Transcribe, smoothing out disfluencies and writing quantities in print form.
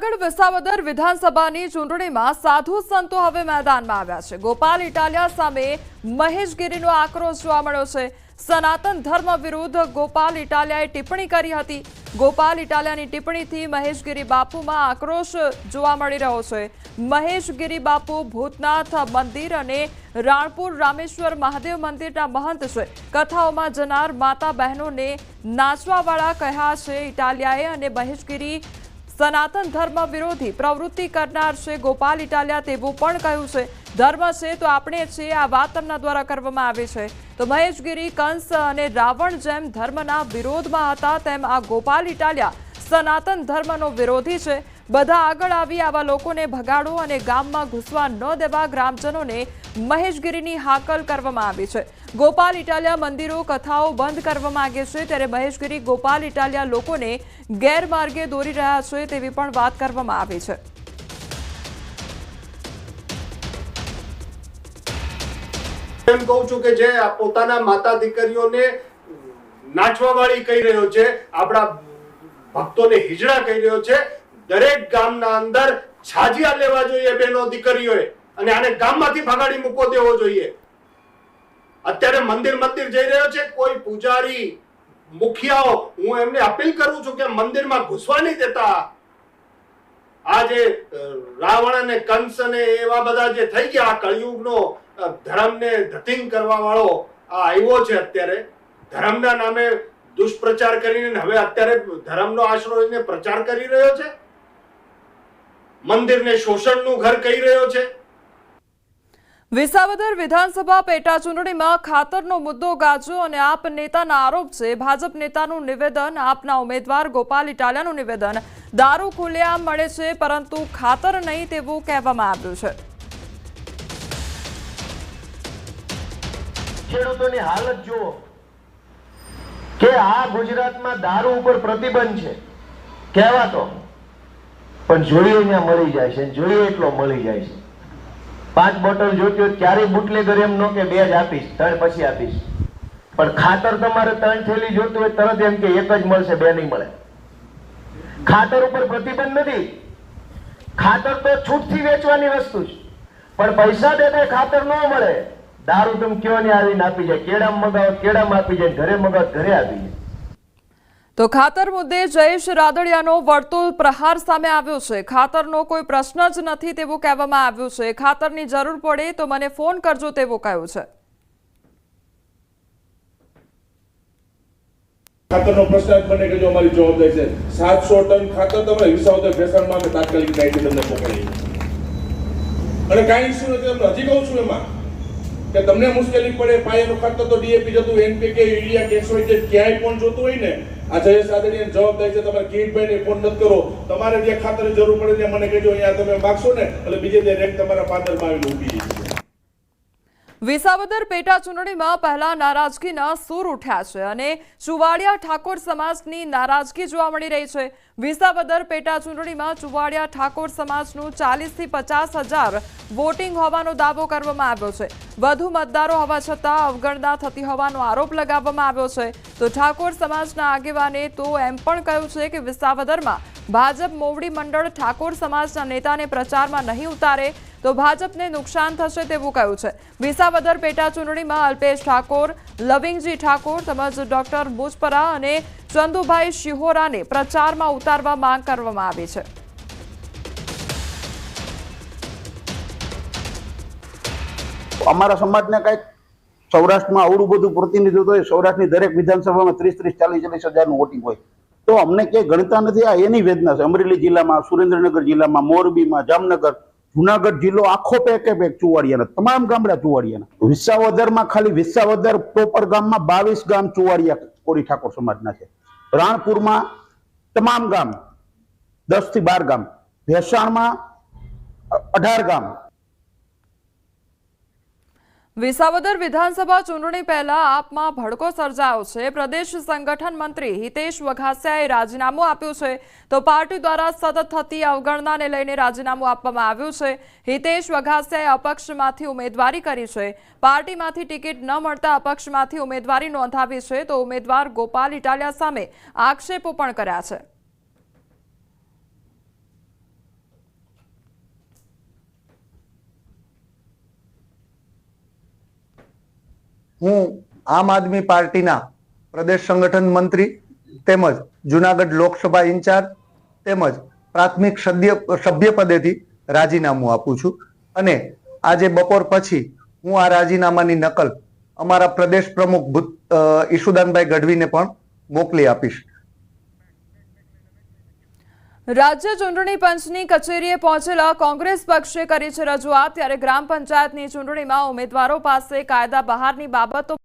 આગળ વિસાવદર વિધાનસભાની ચૂંટણીમાં સાધુ સંતો હવે મેદાનમાં આવ્યા છે। ગોપાલ ઇટાલિયા સામે મહેશ ગીરીનો આક્રોશ જોવા મળ્યો છે। સનાતન ધર્મ વિરુદ્ધ ગોપાલ ઇટાલિયાએ ટિપ્પણી કરી હતી। ગોપાલ ઇટાલિયાની ટિપ્પણીથી મહેશ ગીરી બાપુમાં આક્રોશ જોવા મળી રહ્યો છે। મહેશ ગીરી બાપુ ભૂતનાથ મંદિર અને રાણપુર રામેશ્વર મહાદેવ મંદિરના મહંત છે। કથાઓમાં જનાર માતા બહેનોને નાચવાવાળા કહ્યા છે ઇટાલિયાએ અને મહેશ ગીરી સનાતન ધર્મ વિરોધી પ્રવૃત્તિ કરનાર છે ગોપાલ ઇટાલિયા તેવું પણ કહ્યું છે। ધર્મ છે તો આપણે છીએ આ વાત તેમના દ્વારા કરવામાં આવી છે। તો મહેશ ગીરી કંસ અને રાવણ જેમ ધર્મના વિરોધમાં હતા તેમ આ ગોપાલ ઇટાલિયા સનાતન ધર્મનો વિરોધી છે। બધા આગળ આવી આવા લોકોને ભગાડો અને ગામમાં ઘૂસવા ન દેવા ગ્રામજનોને મહેશ ગીરીની હાકલ કરવામાં આવી છે। ગોપાલ ઇટાલિયા મંદિરો કથાઓ બંધ કરવા માંગે છે ત્યારે મહેશ ગીરી ગોપાલ ઇટાલિયા લોકોને ગેરમાર્ગે દોરી રહ્યા છે તેવી પણ વાત કરવામાં આવી છે। એમ કહું છું કે જે પોતાના માતા દીકરીઓને નાચવાવાળી કહી રહ્યો છે, આપણા ભક્તોને હિજડા કહી રહ્યો છે, દરેક ગામના અંદર છાજિયા લેવા જોઈએ બહેનો દીકરીઓએ અને આને ગામમાંથી ભગાડી મૂકો દેવો જોઈએ। અત્યારે મંદિર જઈ રહ્યો છે કોઈ પૂજારી મુખિયાઓ, હું એમને અપીલ કરું છું કે મંદિરમાં ઘૂસવા નહીં દેતા। આ જે રાવણ અને કંસ અને એવા બધા જે થઈ ગયા કળિયુગનો ધર્મને ધતિંગ કરવા વાળો આ આવ્યો છે અત્યારે ધર્મના નામે દુષ્પ્રચાર કરીને હવે અત્યારે ધર્મનો આશરો લઈને પ્રચાર કરી રહ્યો છે, મંદિરને શોષણનું ઘર કહી રહ્યો છે। વિસાવદર વિધાનસભા પેટા ચૂંટણીમાં ખાતરનો મુદ્દો ગાજ્યો અને આપ નેતાના આરોપ છે। ભાજપ નેતાનું નિવેદન, આપના ઉમેદવાર ગોપાલ ઇટાલિયાનું નિવેદન, દારૂ ખુલ્લેઆમ મળે છે પરંતુ ખાતર નહીં તેવું કહેવામાં આવ્યું છે। ખેડૂતોની હાલત જુઓ કે આ ગુજરાતમાં દારૂ ઉપર પ્રતિબંધ છે કહેવાતો, પણ જોઈએ ત્યાં મળી જાય છે, જોઈએ એટલો મળી જાય છે। 5 બોટલ જોઈતી હોય ક્યારેય બુટલેગર એમ નો કે 2 જ આપીશ, 3 પછી આપીશ, પણ ખાતર તમારે 3 થેલી જોઈતું હોય તરત એમ કે 1 જ મળશે, 2 નહીં મળે। ખાતર ઉપર પ્રતિબંધ નથી, ખાતર તો છૂટથી વેચવાની વસ્તુ છે, પણ પૈસા દેતા ખાતર ન મળે। દારૂ તમે કયો ને આવીને આપી જાય, કેળામાં મગાવો કેળામાં આપી જાય, ઘરે મગાવો ઘરે આપી જાય। તો ખાતર મુદ્દે જયેશ રાદડિયાનો વર્તુળ પ્રહાર સામે આવ્યો છે। ખાતરનો કોઈ પ્રશ્ન જ નથી તેવું કહેવામાં આવ્યું છે। ખાતરની જરૂર પડે તો મને ફોન કરજો તેવું કહ્યું છે। ખાતરનો પ્રશ્ન બને કે જો અમારી જવાબદારી છે 700 ટન ખાતર તમારે વિસાવદર ફેશનમાં અમે તાત્કાલિક દાયિત્વ તમને પકડી અને કાંઈ ઇસ્યુ નથી। તમને હજી કહું છું એમાં કે તમને મુશ્કેલી પડે પાયાનું ખાતર તો ડીએપી જતું, એનપીકે, યુરિયા, કેસોઇડ ક્યાંય પણ જોતું હોય ને આ જયેશ રાદડિયાની જવાબદારી છે। તમારે કિરીટભાઈને ફોન નથી કરો, તમારે જે ખાતરની જરૂર પડે ત્યાં મને કહેજો, અહીંયા તમે માગશો ને એટલે બીજે જે રેક તમારા પાદરમાં આવીને ઊભી છે। વિસાવદર પેટા ચૂંટણીમાં પહેલા નારાજગીના સૂર ઉઠ્યા છે અને ચુવાડિયા ઠાકોર સમાજની નારાજગી જોવા મળી રહી છે। વિસાવદર પેટા ચૂંટણીમાં ચુવાડિયા ઠાકોર સમાજનું 40 થી 50 હજાર વોટિંગ હોવાનો દાવો કરવામાં આવ્યો છે। વધુ મતદારો હોવા છતાં અવગણના થતી હોવાનો આરોપ લગાવવામાં આવ્યો છે। તો ઠાકોર સમાજના આગેવાને તો એમ પણ કહ્યું છે કે વિસાવદરમાં ભાજપ મોવડી મંડળ ઠાકોર સમાજના નેતાને પ્રચારમાં નહીં ઉતારે તો ભાજપને નુકસાન થશે તેવું કહ્યું છે। વિસાવદર પેટા ચૂંટણીમાં અલ્પેશ ઠાકોર, લવિંગજી ઠાકોર તેમજ ડોક્ટર મુજપરા અને ચંદુભાઈ શિહોરાને પ્રચારમાં ઉતારવા માંગ કરવામાં આવી છે। અમારા સમાજને કંઈક સૌરાષ્ટ્રમાં આવડું બધું પ્રતિનિધિત્વ હોય, સૌરાષ્ટ્રની દરેક વિધાનસભામાં 30-40 હજારનું વોટિંગ હોય તો અમને ક્યાંય ગણતા નથી। આ એની વેદના છે। અમરેલી જિલ્લામાં, સુરેન્દ્રનગર જિલ્લામાં, મોરબીમાં, જામનગર, જુનાગઢ જિલ્લો આખો પેકે પેક ચુવાડિયાના, તમામ ગામડા ચુવાડિયાના। વિસાવદરમાં ખાલી વિસાવદર પ્રોપર ગામમાં 22 ગામ ચુવાડિયા કોળી ઠાકોર સમાજના છે। રાણપુરમાં તમામ ગામ 10 થી 12 ગામ, ભેસાણમાં 18 ગામ। વિસાવદર વિધાનસભા ચૂંટણી પહેલા આપમાં ભડકો સર્જાયો છે। પ્રદેશ સંગઠન મંત્રી હિતેશ વઘાસિયાએ રાજીનામું આપ્યું છે તો પાર્ટી દ્વારા સતત થતી અવગણનાને લઈને રાજીનામું આપવામાં આવ્યું છે। હિતેશ વઘાસિયાએ અપક્ષમાંથી ઉમેદવારી કરી છે। પાર્ટીમાંથી ટિકિટ ન મળતા અપક્ષમાંથી ઉમેદવારી નોંધાવી છે તો ઉમેદવાર ગોપાલ ઇટાલિયા સામે આક્ષેપો પણ કર્યા છે। હું આમ આદમી પાર્ટીના પ્રદેશ સંગઠન મંત્રી તેમજ જુનાગઢ લોકસભા ઇન્ચાર્જ તેમજ પ્રાથમિક સભ્ય પદેથી રાજીનામું આપું છું અને આજે બપોર પછી હું આ રાજીનામાની નકલ અમારા પ્રદેશ પ્રમુખ ઈશુદાનભાઈ ગઢવીને પણ મોકલી આપીશ. રાજ્ય ચૂંટણી પંચની કચેરીએ પહોંચેલા કોંગ્રેસ પક્ષે કરી છે રજૂઆત. ત્યારે ગ્રામ પંચાયતની ચૂંટણીમાં ઉમેદવારો પાસે કાયદા બહારની બાબતો